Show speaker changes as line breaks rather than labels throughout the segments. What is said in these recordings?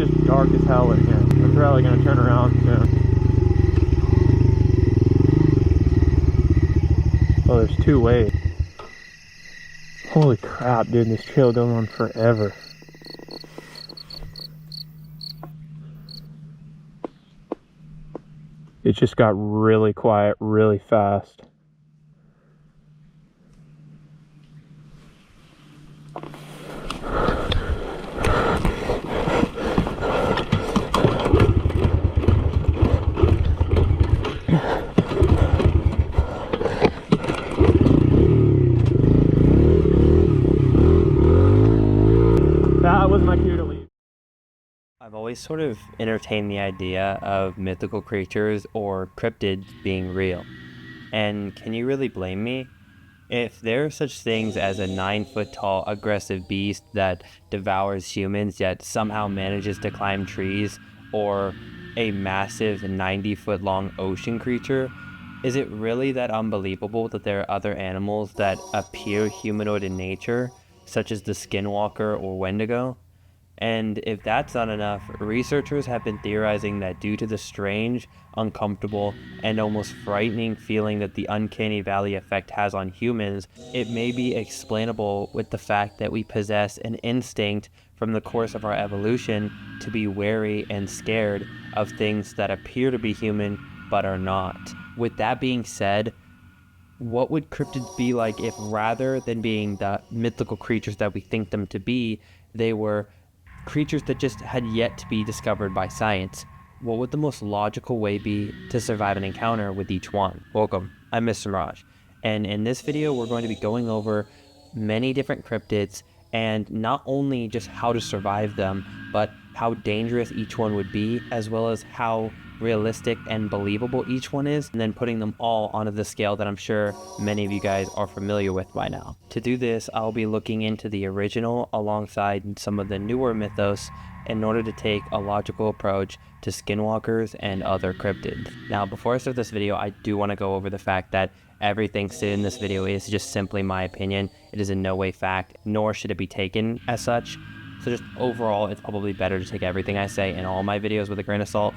just dark as hell in here. I'm probably gonna turn around soon. Oh, there's two ways. Holy crap, dude, this trail going on forever. It just got really quiet really fast. That was my cue to leave.
I've always sort of entertained the idea of mythical creatures or cryptids being real. And can you really blame me? If there are such things as a 9-foot-tall aggressive beast that devours humans yet somehow manages to climb trees, or a massive 90-foot-long ocean creature, is it really that unbelievable that there are other animals that appear humanoid in nature, such as the Skinwalker or Wendigo? And if that's not enough, researchers have been theorizing that due to the strange, uncomfortable, and almost frightening feeling that the uncanny valley effect has on humans, it may be explainable with the fact that we possess an instinct from the course of our evolution to be wary and scared of things that appear to be human but are not. With that being said, what would cryptids be like if, rather than being the mythical creatures that we think them to be, they were creatures that just had yet to be discovered by science? What would the most logical way be to survive an encounter with each one? Welcome, I'm Mr.Mirage, and in this video we're going to be going over many different cryptids, and not only just how to survive them, but how dangerous each one would be, as well as how realistic and believable each one is, and then putting them all onto the scale that I'm sure many of you guys are familiar with by now. To do this, I'll be looking into the original alongside some of the newer mythos in order to take a logical approach to skinwalkers and other cryptids. Now, before I start this video, I do want to go over the fact that everything said in this video is just simply my opinion. It is in no way fact, nor should it be taken as such. So just overall, it's probably better to take everything I say in all my videos with a grain of salt.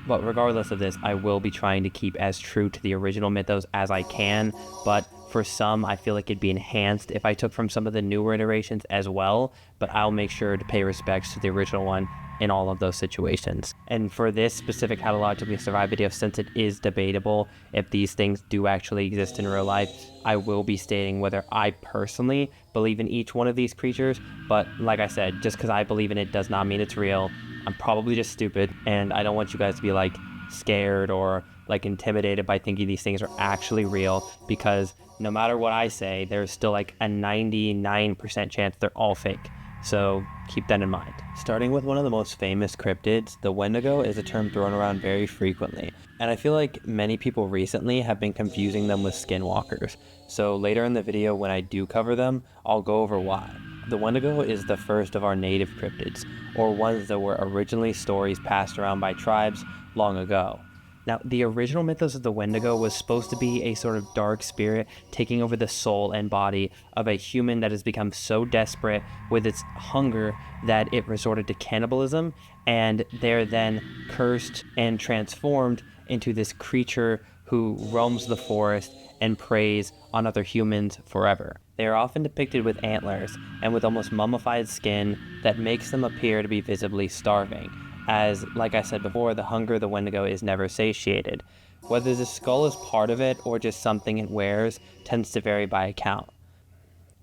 But regardless of this, I will be trying to keep as true to the original mythos as I can, but for some, I feel like it'd be enhanced if I took from some of the newer iterations as well, but I'll make sure to pay respects to the original one in all of those situations. And for this specific How to Logically Survive video, since it is debatable if these things do actually exist in real life, I will be stating whether I personally believe in each one of these creatures, but like I said, just because I believe in it does not mean it's real. I'm probably just stupid, and I don't want you guys to be like scared or like intimidated by thinking these things are actually real, because no matter what I say, there's still like a 99% chance they're all fake. So keep that in mind. Starting with one of the most famous cryptids, the Wendigo is a term thrown around very frequently, and I feel like many people recently have been confusing them with skinwalkers. So later in the video, when I do cover them, I'll go over why. The Wendigo is the first of our native cryptids, or ones that were originally stories passed around by tribes long ago. Now, the original mythos of the Wendigo was supposed to be a sort of dark spirit taking over the soul and body of a human that has become so desperate with its hunger that it resorted to cannibalism, and they're then cursed and transformed into this creature who roams the forest and preys on other humans forever. They are often depicted with antlers and with almost mummified skin that makes them appear to be visibly starving, as, like I said before, the hunger of the Wendigo is never satiated. Whether the skull is part of it or just something it wears tends to vary by account.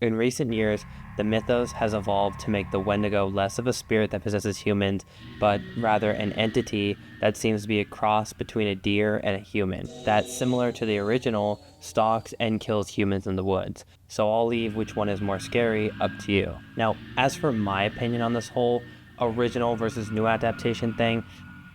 In recent years, the mythos has evolved to make the Wendigo less of a spirit that possesses humans, but rather an entity that seems to be a cross between a deer and a human, that, similar to the original, stalks and kills humans in the woods. So I'll leave which one is more scary up to you. Now, as for my opinion on this whole original versus new adaptation thing,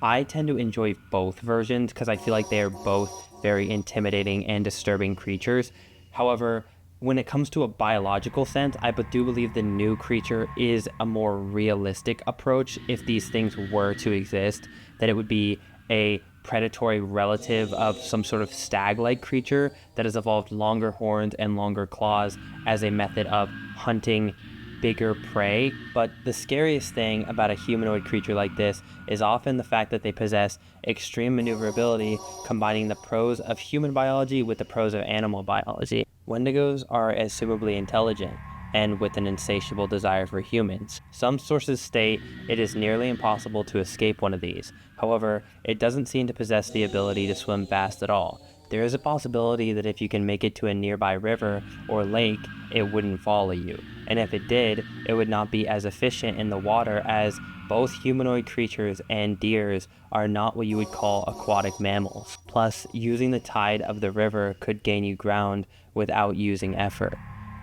I tend to enjoy both versions because I feel like they are both very intimidating and disturbing creatures. However, when it comes to a biological sense, I do believe the new creature is a more realistic approach. If these things were to exist, that it would be a predatory relative of some sort of stag-like creature that has evolved longer horns and longer claws as a method of hunting bigger prey, but the scariest thing about a humanoid creature like this is often the fact that they possess extreme maneuverability, combining the pros of human biology with the pros of animal biology. Wendigos are assumably intelligent, and with an insatiable desire for humans. Some sources state it is nearly impossible to escape one of these. However, it doesn't seem to possess the ability to swim fast at all. There is a possibility that if you can make it to a nearby river or lake, it wouldn't follow you. And if it did, it would not be as efficient in the water, as both humanoid creatures and deers are not what you would call aquatic mammals. Plus, using the tide of the river could gain you ground without using effort.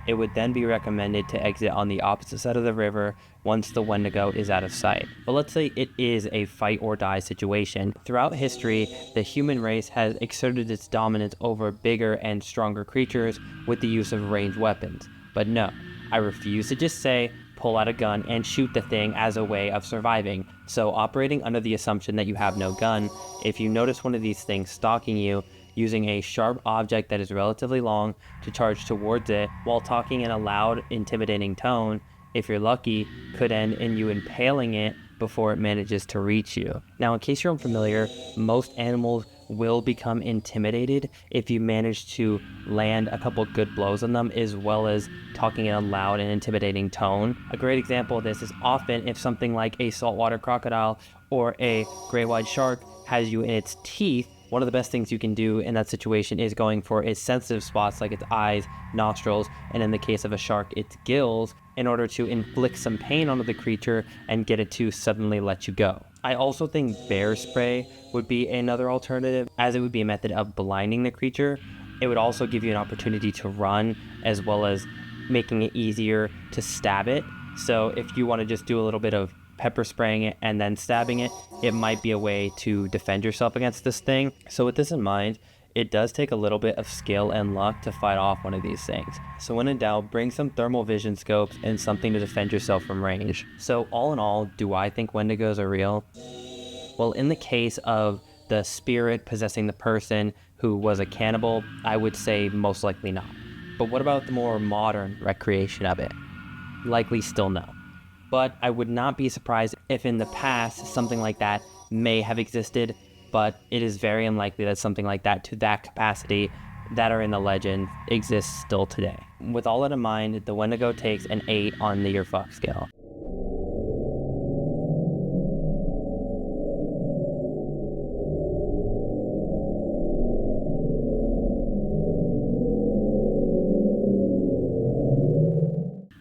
It would then be recommended to exit on the opposite side of the river once the Wendigo is out of sight. But let's say it is a fight or die situation. Throughout history, the human race has exerted its dominance over bigger and stronger creatures with the use of ranged weapons. But no, I refuse to just say, pull out a gun and shoot the thing as a way of surviving. So operating under the assumption that you have no gun, if you notice one of these things stalking you, using a sharp object that is relatively long to charge towards it while talking in a loud, intimidating tone, if you're lucky, could end in you impaling it before it manages to reach you. Now, in case you're unfamiliar, most animals will become intimidated if you manage to land a couple good blows on them, as well as talking in a loud and intimidating tone. A great example of this is often if something like a saltwater crocodile or a great white shark has you in its teeth. One of the best things you can do in that situation is going for its sensitive spots like its eyes, nostrils, and in the case of a shark, its gills, in order to inflict some pain onto the creature and get it to suddenly let you go. I also think bear spray would be another alternative, as it would be a method of blinding the creature. It would also give you an opportunity to run, as well as making it easier to stab it. So if you want to just do a little bit of pepper spraying it and then stabbing it, it might be a way to defend yourself against this thing. So with this in mind, it does take a little bit of skill and luck to fight off one of these things. So when in doubt, bring some thermal vision scopes and something to defend yourself from range. So all in all, do I think Wendigos are real? Well, in the case of the spirit possessing the person who was a cannibal, I would say most likely not. But what about the more modern recreation of it? Likely still no. But I would not be surprised if in the past something like that may have existed, but it is very unlikely that something like that to that capacity that are in the legend exists still today. With all that in mind, the Wendigo takes an 8 on the Your Fuck scale.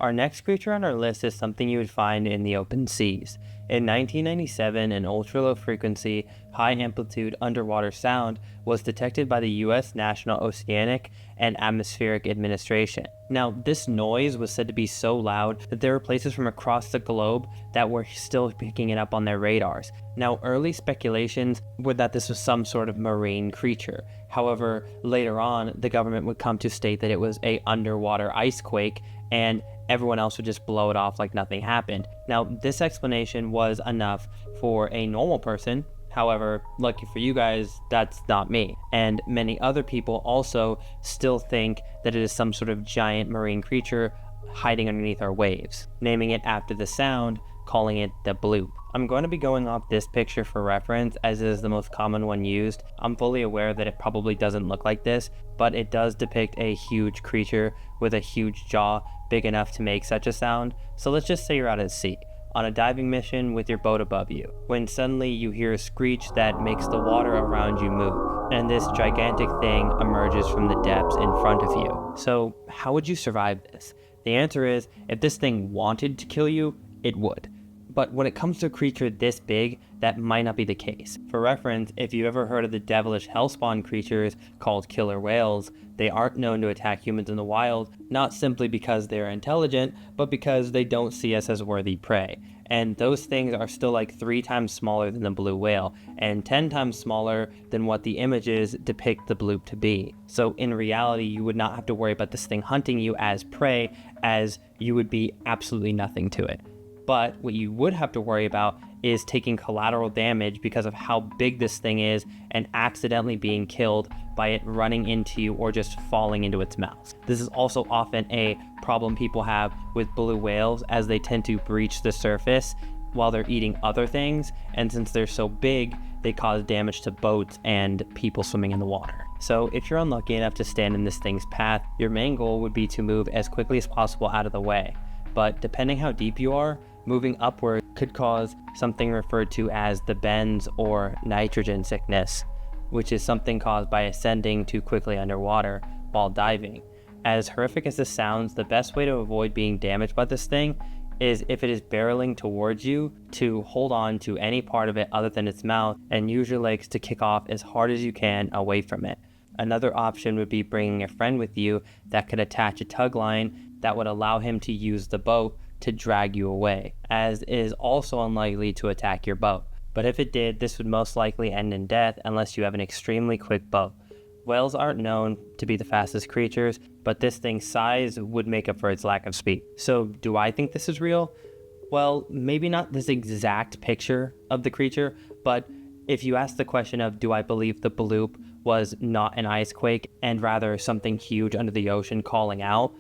Our next creature on our list is something you would find in the open seas. In 1997, an ultra-low frequency, high-amplitude underwater sound was detected by the U.S. National Oceanic and Atmospheric Administration. Now, this noise was said to be so loud that there were places from across the globe that were still picking it up on their radars. Now, early speculations were that this was some sort of marine creature. However, later on, the government would come to state that it was an underwater ice quake, and everyone else would just blow it off like nothing happened. Now, this explanation was enough for a normal person. However, lucky for you guys, that's not me. And many other people also still think that it is some sort of giant marine creature hiding underneath our waves, naming it after the sound, calling it the Bloop. I'm going to be going off this picture for reference, as it is the most common one used. I'm fully aware that it probably doesn't look like this, but it does depict a huge creature with a huge jaw big enough to make such a sound. So let's just say you're out at sea, on a diving mission with your boat above you, when suddenly you hear a screech that makes the water around you move, and this gigantic thing emerges from the depths in front of you. So how would you survive this? The answer is, if this thing wanted to kill you, it would. But when it comes to a creature this big, that might not be the case. For reference, if you ever heard of the devilish hellspawn creatures called killer whales, they aren't known to attack humans in the wild, not simply because they're intelligent, but because they don't see us as worthy prey. And those things are still like 3 times smaller than the blue whale, and 10 times smaller than what the images depict the bloop to be. So in reality, you would not have to worry about this thing hunting you as prey, as you would be absolutely nothing to it. But what you would have to worry about is taking collateral damage because of how big this thing is and accidentally being killed by it running into you or just falling into its mouth. This is also often a problem people have with blue whales, as they tend to breach the surface while they're eating other things, and since they're so big, they cause damage to boats and people swimming in the water. So if you're unlucky enough to stand in this thing's path, your main goal would be to move as quickly as possible out of the way. But depending how deep you are, moving upward could cause something referred to as the bends or nitrogen sickness, which is something caused by ascending too quickly underwater while diving. As horrific as this sounds, the best way to avoid being damaged by this thing is, if it is barreling towards you, to hold on to any part of it other than its mouth and use your legs to kick off as hard as you can away from it. Another option would be bringing a friend with you that could attach a tug line that would allow him to use the boat to drag you away, as it is also unlikely to attack your boat. But if it did, this would most likely end in death unless you have an extremely quick boat. Whales aren't known to be the fastest creatures, but this thing's size would make up for its lack of speed. So do I think this is real? Well, maybe not this exact picture of the creature, but if you ask the question of, do I believe the Bloop was not an ice quake and rather something huge under the ocean calling out,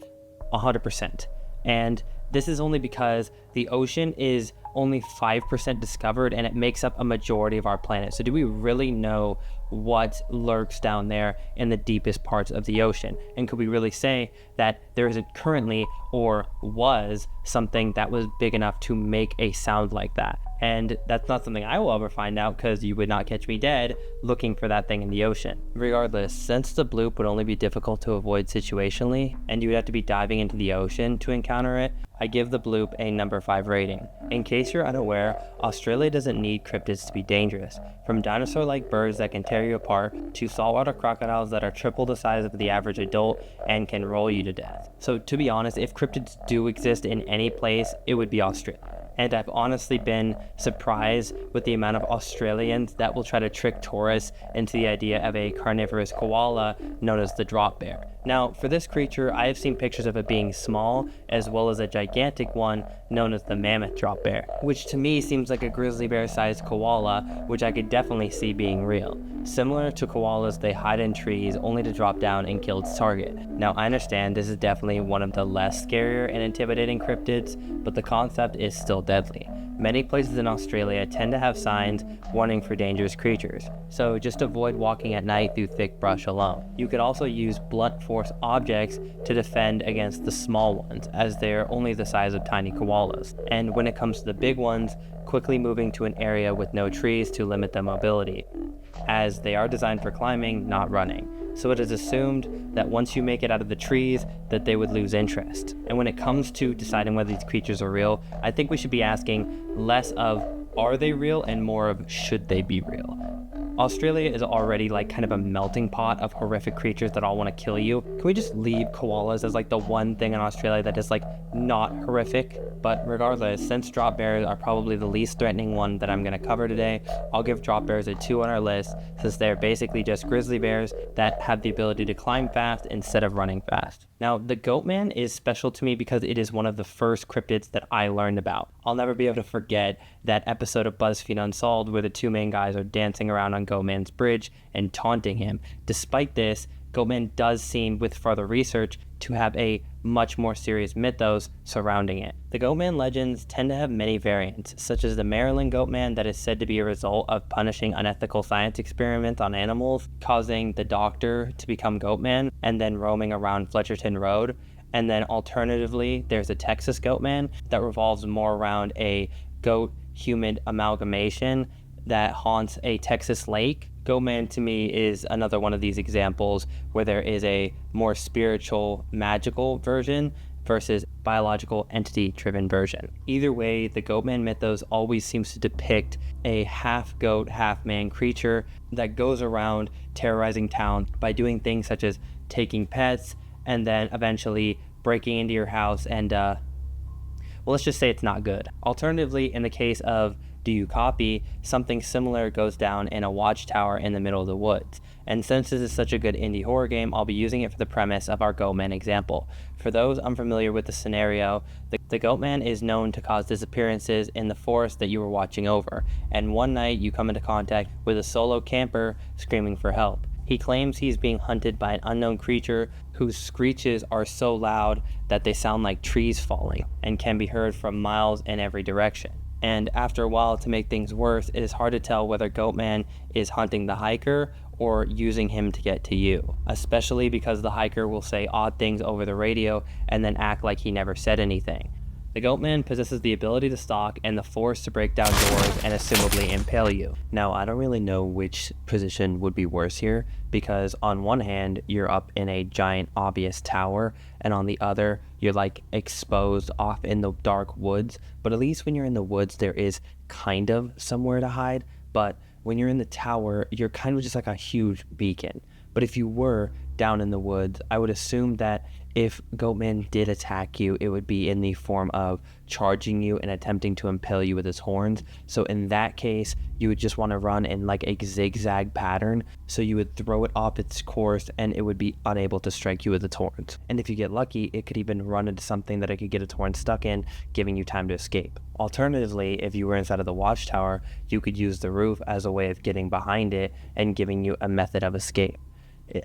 100%. And this is only because the ocean is only 5% discovered and it makes up a majority of our planet. So do we really know what lurks down there in the deepest parts of the ocean? And could we really say that there isn't currently or was something that was big enough to make a sound like that? And that's not something I will ever find out, because you would not catch me dead looking for that thing in the ocean. Regardless, since the Bloop would only be difficult to avoid situationally, and you would have to be diving into the ocean to encounter it, I give the Bloop a number 5 rating. In case you're unaware, Australia doesn't need cryptids to be dangerous. From dinosaur-like birds that can tear you apart, to saltwater crocodiles that are triple the size of the average adult and can roll you to death. So to be honest, if cryptids do exist in any place, it would be Australia. And I've honestly been surprised with the amount of Australians that will try to trick tourists into the idea of a carnivorous koala known as the drop bear. Now, for this creature, I have seen pictures of it being small, as well as a gigantic one known as the mammoth drop bear, which to me seems like a grizzly bear-sized koala, which I could definitely see being real. Similar to koalas, they hide in trees only to drop down and kill its target. Now, I understand this is definitely one of the less scarier and intimidating cryptids, but the concept is still deadly. Many places in Australia tend to have signs warning for dangerous creatures, so just avoid walking at night through thick brush alone. You could also use blunt force objects to defend against the small ones, as they are only the size of tiny koalas. And when it comes to the big ones, quickly moving to an area with no trees to limit their mobility, as they are designed for climbing, not running. So it is assumed that once you make it out of the trees, that they would lose interest. And when it comes to deciding whether these creatures are real, I think we should be asking less of, are they real, and more of, should they be real? Australia is already like kind of a melting pot of horrific creatures that all want to kill you. Can we just leave koalas as like the one thing in Australia that is like not horrific? But regardless, since drop bears are probably the least threatening one that I'm going to cover today, I'll give drop bears a 2 on our list, since they're basically just grizzly bears that have the ability to climb fast instead of running fast. Now, the Goatman is special to me because it is one of the first cryptids that I learned about. I'll never be able to forget that episode of BuzzFeed Unsolved where the two main guys are dancing around on Goatman's bridge and taunting him. Despite this, Goatman does seem, with further research, to have a much more serious mythos surrounding it. The Goatman legends tend to have many variants, such as the Maryland Goatman that is said to be a result of punishing unethical science experiments on animals, causing the doctor to become Goatman and then roaming around Fletcherton Road. And then alternatively, there's a Texas Goatman that revolves more around a goat-human amalgamation that haunts a Texas lake. Goatman to me is another one of these examples where there is a more spiritual, magical version versus biological entity-driven version. Either way, the Goatman mythos always seems to depict a half-goat, half-man creature that goes around terrorizing towns by doing things such as taking pets and then eventually breaking into your house and, well, let's just say it's not good. Alternatively, in the case of Do you copy? Something similar goes down in a watchtower in the middle of the woods. And since this is such a good indie horror game, I'll be using it for the premise of our Goatman example. For those unfamiliar with the scenario, the Goatman is known to cause disappearances in the forest that you were watching over, and one night you come into contact with a solo camper screaming for help. He claims he's being hunted by an unknown creature whose screeches are so loud that they sound like trees falling and can be heard from miles in every direction. And after a while, to make things worse, it is hard to tell whether Goatman is hunting the hiker or using him to get to you, especially because the hiker will say odd things over the radio and then act like he never said anything. The Goatman possesses the ability to stalk and the force to break down doors and assumably impale you. Now, I don't really know which position would be worse here, because on one hand, you're up in a giant obvious tower, and on the other, you're like exposed off in the dark woods. But at least when you're in the woods, there is kind of somewhere to hide. But when you're in the tower, you're kind of just like a huge beacon. But if you were down in the woods, I would assume that if Goatman did attack you, it would be in the form of charging you and attempting to impale you with his horns. So in that case, you would just want to run in like a zigzag pattern. So you would throw it off its course and it would be unable to strike you with its horns. And if you get lucky, it could even run into something that it could get its horn stuck in, giving you time to escape. Alternatively, if you were inside of the watchtower, you could use the roof as a way of getting behind it and giving you a method of escape,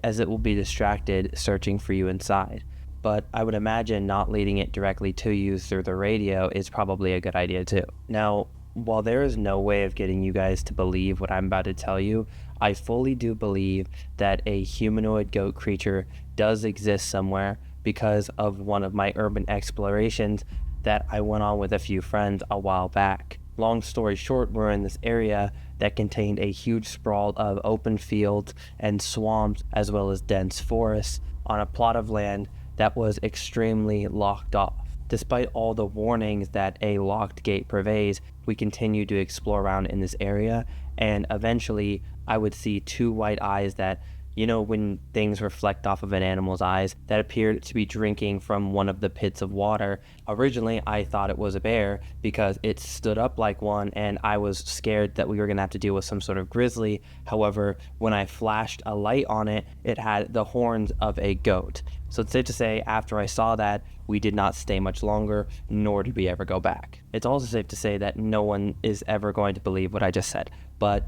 as it will be distracted searching for you inside. But I would imagine not leading it directly to you through the radio is probably a good idea too. Now, while there is no way of getting you guys to believe what I'm about to tell you, I fully do believe that a humanoid goat creature does exist somewhere because of one of my urban explorations that I went on with a few friends a while back. Long story short, we're in this area that contained a huge sprawl of open fields and swamps, as well as dense forests, on a plot of land that was extremely locked off. Despite all the warnings that a locked gate purveys, we continued to explore around in this area, and eventually I would see two white eyes that, you know, when things reflect off of an animal's eyes, that appeared to be drinking from one of the pits of water. Originally, I thought it was a bear because it stood up like one, and I was scared that we were going to have to deal with some sort of grizzly. However, when I flashed a light on it, it had the horns of a goat. So it's safe to say, after I saw that, we did not stay much longer, nor did we ever go back. It's also safe to say that no one is ever going to believe what I just said. But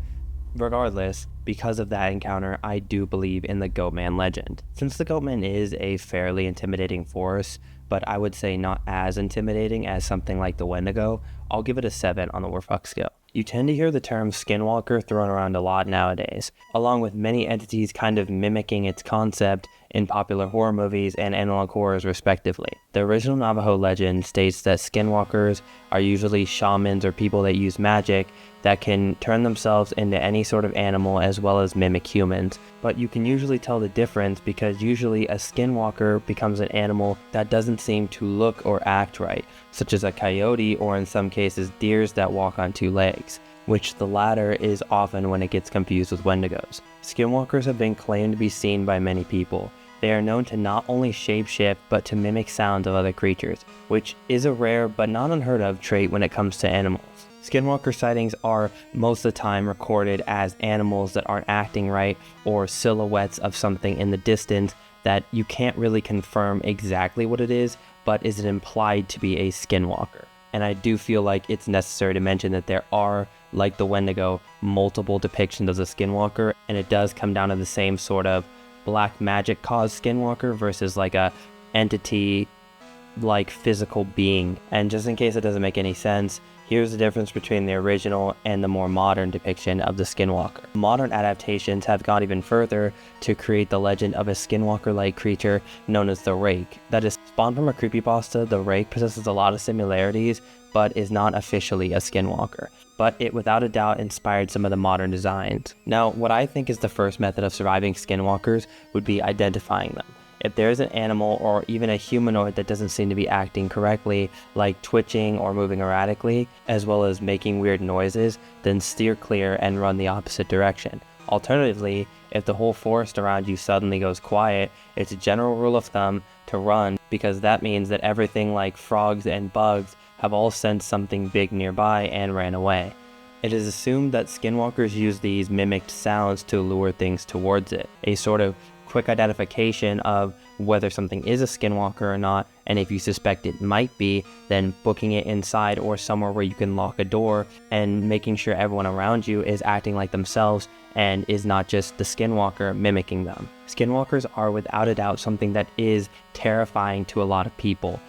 regardless, because of that encounter, I do believe in the Goatman legend. Since the Goatman is a fairly intimidating force, but I would say not as intimidating as something like the Wendigo, I'll give it a 7 on the Warfuck scale. You tend to hear the term Skinwalker thrown around a lot nowadays, along with many entities kind of mimicking its concept in popular horror movies and analog horrors respectively. The original Navajo legend states that Skinwalkers are usually shamans or people that use magic that can turn themselves into any sort of animal as well as mimic humans, but you can usually tell the difference because usually a Skinwalker becomes an animal that doesn't seem to look or act right, such as a coyote or in some cases deers that walk on two legs, which the latter is often when it gets confused with Wendigos. Skinwalkers have been claimed to be seen by many people. They are known to not only shapeshift, but to mimic sounds of other creatures, which is a rare but not unheard of trait when it comes to animals. Skinwalker sightings are most of the time recorded as animals that aren't acting right, or silhouettes of something in the distance that you can't really confirm exactly what it is, but is it implied to be a Skinwalker. And I do feel like it's necessary to mention that there are, like the Wendigo, multiple depictions of the Skinwalker, and it does come down to the same sort of black magic caused Skinwalker versus like a entity like physical being. And just in case it doesn't make any sense, here's the difference between the original and the more modern depiction of the Skinwalker. Modern adaptations have gone even further to create the legend of a Skinwalker-like creature known as the Rake. That is spawned from a creepypasta. The Rake possesses a lot of similarities, but is not officially a Skinwalker. But it without a doubt inspired some of the modern designs. Now, what I think is the first method of surviving Skinwalkers would be identifying them. If there's an animal or even a humanoid that doesn't seem to be acting correctly, like twitching or moving erratically, as well as making weird noises, then steer clear and run the opposite direction. Alternatively, if the whole forest around you suddenly goes quiet, it's a general rule of thumb to run, because that means that everything like frogs and bugs have all sensed something big nearby and ran away. It is assumed that skinwalkers use these mimicked sounds to lure things towards it, a sort of quick identification of whether something is a skinwalker or not, and if you suspect it might be, then booking it inside or somewhere where you can lock a door and making sure everyone around you is acting like themselves and is not just the skinwalker mimicking them. Skinwalkers are without a doubt something that is terrifying to a lot of people,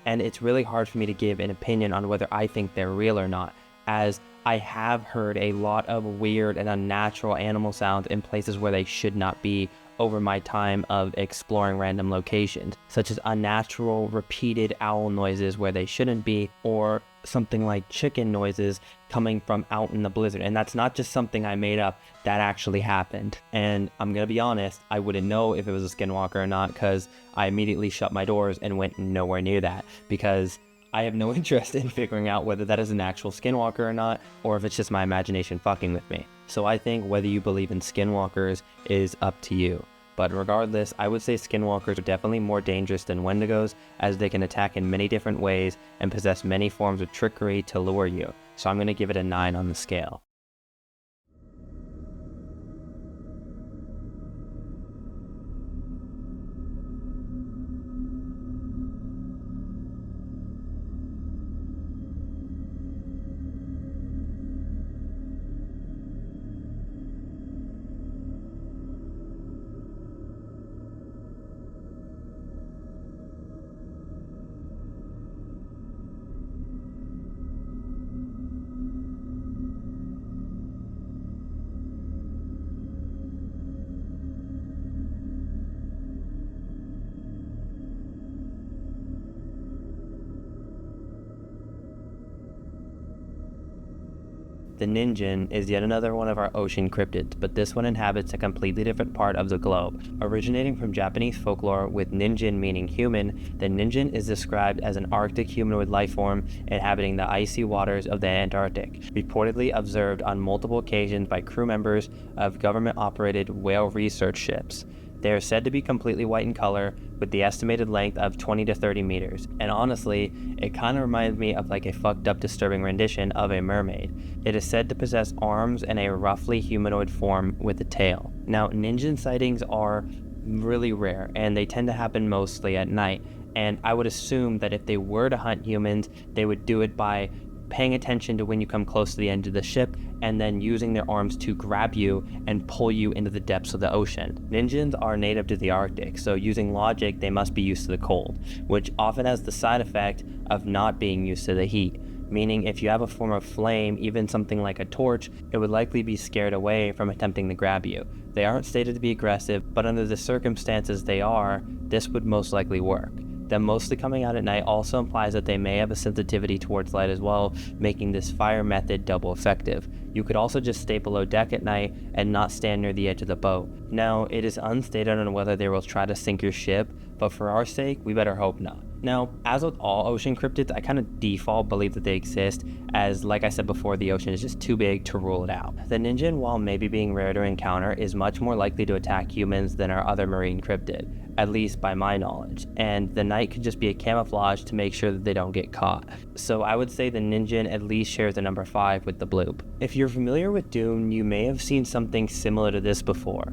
and it's really hard for me to give an opinion on whether I think they're real or not, as I have heard a lot of weird and unnatural animal sounds in places where they should not be over my time of exploring random locations, such as unnatural repeated owl noises where they shouldn't be, or something like chicken noises coming from out in the blizzard. And that's not just something I made up, that actually happened. And I'm gonna be honest, I wouldn't know if it was a skinwalker or not, because I immediately shut my doors and went nowhere near that, because I have no interest in figuring out whether that is an actual skinwalker or not, or if it's just my imagination fucking with me. So I think whether you believe in skinwalkers is up to you. But regardless, I would say skinwalkers are definitely more dangerous than Wendigos, as they can attack in many different ways and possess many forms of trickery to lure you. So I'm going to give it a 9 on the scale. The Ningen is yet another one of our ocean cryptids, but this one inhabits a completely different part of the globe. Originating from Japanese folklore with Ningen meaning human, the Ningen is described as an Arctic humanoid life form inhabiting the icy waters of the Antarctic, reportedly observed on multiple occasions by crew members of government-operated whale research ships. They are said to be completely white in color, with the estimated length of 20 to 30 meters, and honestly, it kind of reminds me of like a fucked up disturbing rendition of a mermaid. It is said to possess arms and a roughly humanoid form with a tail. Now, Ningen sightings are really rare, and they tend to happen mostly at night, and I would assume that if they were to hunt humans, they would do it by paying attention to when you come close to the end of the ship, and then using their arms to grab you and pull you into the depths of the ocean. Ningens are native to the Arctic, so using logic, they must be used to the cold, which often has the side effect of not being used to the heat. Meaning if you have a form of flame, even something like a torch, it would likely be scared away from attempting to grab you. They aren't stated to be aggressive, but under the circumstances they are, this would most likely work. Them mostly coming out at night also implies that they may have a sensitivity towards light as well, making this fire method double effective. You could also just stay below deck at night and not stand near the edge of the boat. Now, it is unstated on whether they will try to sink your ship, but for our sake, we better hope not. Now, as with all ocean cryptids, I kind of default believe that they exist, as like I said before, the ocean is just too big to rule it out. The Ningen, while maybe being rare to encounter, is much more likely to attack humans than our other marine cryptid, at least by my knowledge, and the night could just be a camouflage to make sure that they don't get caught. So I would say the Ningen at least shares the number 5 with the Bloop. If you're familiar with Dune, you may have seen something similar to this before.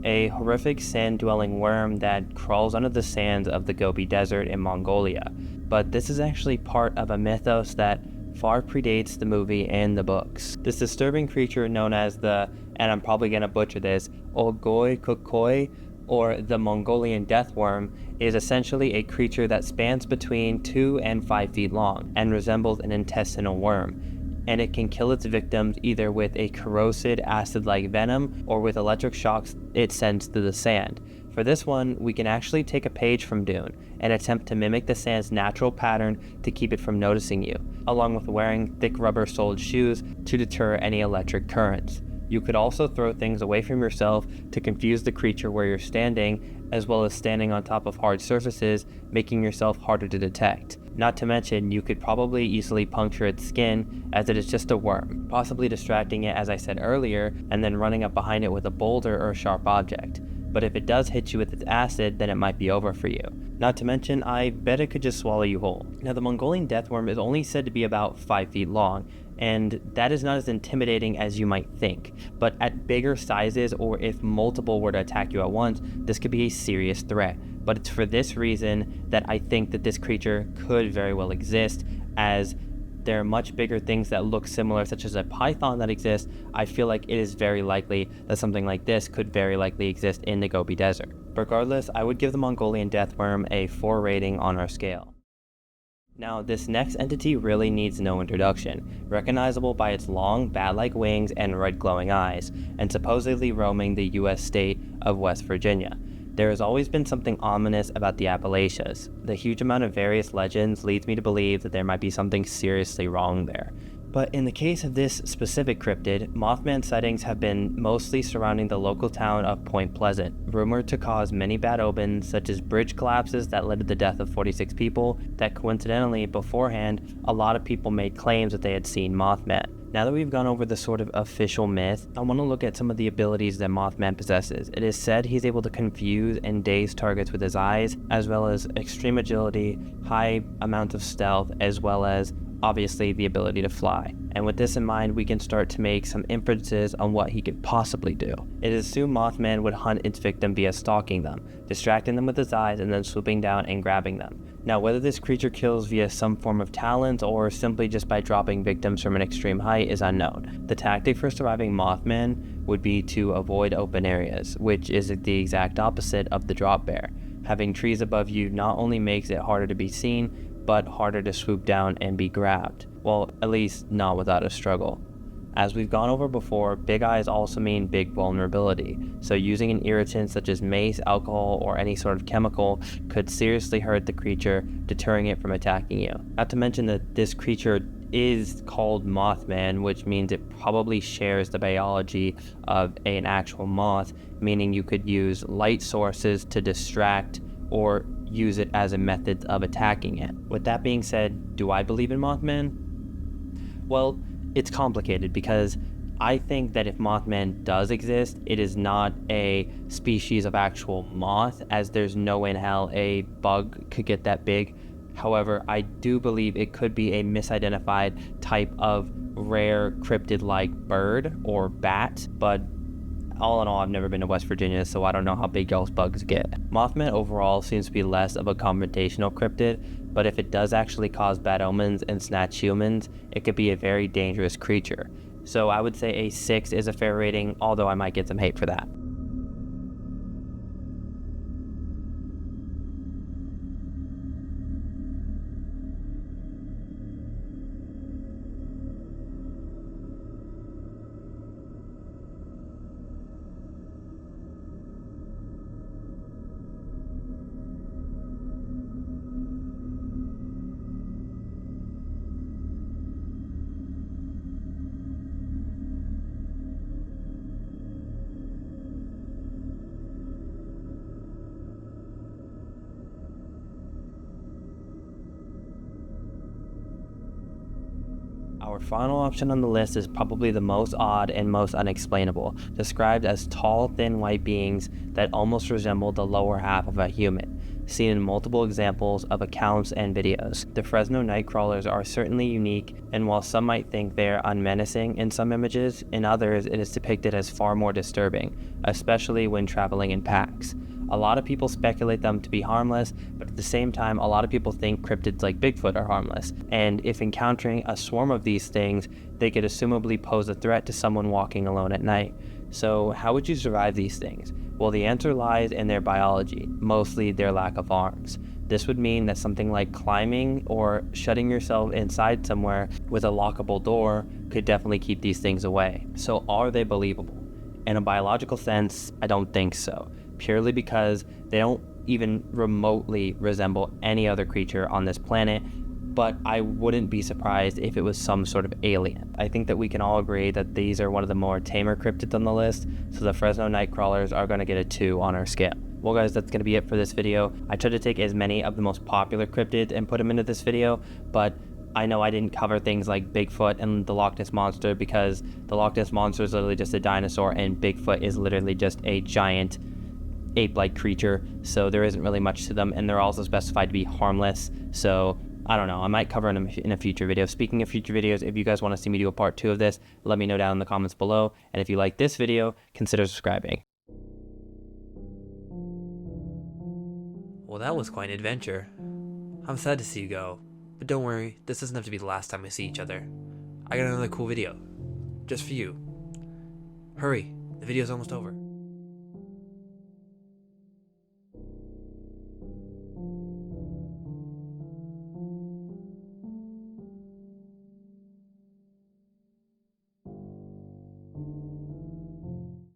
A horrific sand-dwelling worm that crawls under the sands of the Gobi Desert in Mongolia. But this is actually part of a mythos that far predates the movie and the books. This disturbing creature known as the, and I'm probably gonna butcher this, Olgoi Kukoi, or the Mongolian death worm, is essentially a creature that spans between 2 and 5 feet long and resembles an intestinal worm. And it can kill its victims either with a corrosive acid-like venom or with electric shocks it sends through the sand. For this one, we can actually take a page from Dune and attempt to mimic the sand's natural pattern to keep it from noticing you, along with wearing thick rubber-soled shoes to deter any electric currents. You could also throw things away from yourself to confuse the creature where you're standing, as well as standing on top of hard surfaces, making yourself harder to detect. Not to mention, you could probably easily puncture its skin, as it is just a worm, possibly distracting it as I said earlier, and then running up behind it with a boulder or a sharp object. but if it does hit you with its acid, then it might be over for you. Not to mention, I bet it could just swallow you whole. Now, the Mongolian deathworm is only said to be about 5 feet long, and that is not as intimidating as you might think, but at bigger sizes, or if multiple were to attack you at once, this could be a serious threat. But it's for this reason that I think that this creature could very well exist, as there are much bigger things that look similar, such as a python that exists. I feel like it is very likely that something like this could very likely exist in the Gobi Desert. Regardless, I would give the Mongolian deathworm a 4 rating on our scale. Now, this next entity really needs no introduction, recognizable by its long, bat-like wings and red glowing eyes, and supposedly roaming the US state of West Virginia. There has always been something ominous about the Appalachians. The huge amount of various legends leads me to believe that there might be something seriously wrong there. But in the case of this specific cryptid, Mothman sightings have been mostly surrounding the local town of Point Pleasant, rumored to cause many bad omens, such as bridge collapses that led to the death of 46 people, that coincidentally, beforehand, a lot of people made claims that they had seen Mothman. Now that we've gone over the sort of official myth, I want to look at some of the abilities that Mothman possesses. It is said he's able to confuse and daze targets with his eyes, as well as extreme agility, high amounts of stealth, as well as obviously the ability to fly. And with this in mind, we can start to make some inferences on what he could possibly do. It is assumed Mothman would hunt its victim via stalking them, distracting them with his eyes and then swooping down and grabbing them. Now, whether this creature kills via some form of talent or simply just by dropping victims from an extreme height is unknown. The tactic for surviving Mothman would be to avoid open areas, which is the exact opposite of the drop bear. Having trees above you not only makes it harder to be seen, but harder to swoop down and be grabbed. Well, at least not without a struggle. As we've gone over before, big eyes also mean big vulnerability, so using an irritant such as mace, alcohol, or any sort of chemical could seriously hurt the creature, deterring it from attacking you. Not to mention that this creature is called Mothman, which means it probably shares the biology of an actual moth, meaning you could use light sources to distract or use it as a method of attacking it. With that being said, do I believe in Mothman? Well, it's complicated because I think that if Mothman does exist, it is not a species of actual moth, as there's no way in hell a bug could get that big. However, I do believe it could be a misidentified type of rare cryptid-like bird or bat, but all in all, I've never been to West Virginia, so I don't know how big y'all's bugs get. Mothman overall seems to be less of a confrontational cryptid, but if it does actually cause bad omens and snatch humans, it could be a very dangerous creature. So I would say a 6 is a fair rating, although I might get some hate for that. Our final option on the list is probably the most odd and most unexplainable, described as tall, thin white beings that almost resemble the lower half of a human, seen in multiple examples of accounts and videos. The Fresno Nightcrawlers are certainly unique, and while some might think they are unmenacing in some images, in others it is depicted as far more disturbing, especially when traveling in packs. A lot of people speculate them to be harmless, but at the same time, a lot of people think cryptids like Bigfoot are harmless, and if encountering a swarm of these things, they could assumably pose a threat to someone walking alone at night. So how would you survive these things? Well, the answer lies in their biology, mostly their lack of arms. This would mean that something like climbing or shutting yourself inside somewhere with a lockable door could definitely keep these things away. So are they believable? In a biological sense, I don't think so, purely because they don't even remotely resemble any other creature on this planet, but I wouldn't be surprised if it was some sort of alien. I think that we can all agree that these are one of the more tamer cryptids on the list, so the Fresno Nightcrawlers are going to get a 2 on our scale. Well guys, that's going to be it for this video. I tried to take as many of the most popular cryptids and put them into this video, but I know I didn't cover things like Bigfoot and the Loch Ness Monster because the Loch Ness Monster is literally just a dinosaur and Bigfoot is literally just a giant ape-like creature, so there isn't really much to them, and they're also specified to be harmless, so I don't know, I might cover them in a future video. Speaking of future videos, if you guys want to see me do a part 2 of this, let me know down in the comments below, and if you like this video, consider subscribing.
Well, that was quite an adventure. I'm sad to see you go, but don't worry, this doesn't have to be the last time we see each other. I got another cool video, just for you. Hurry, the video's almost over.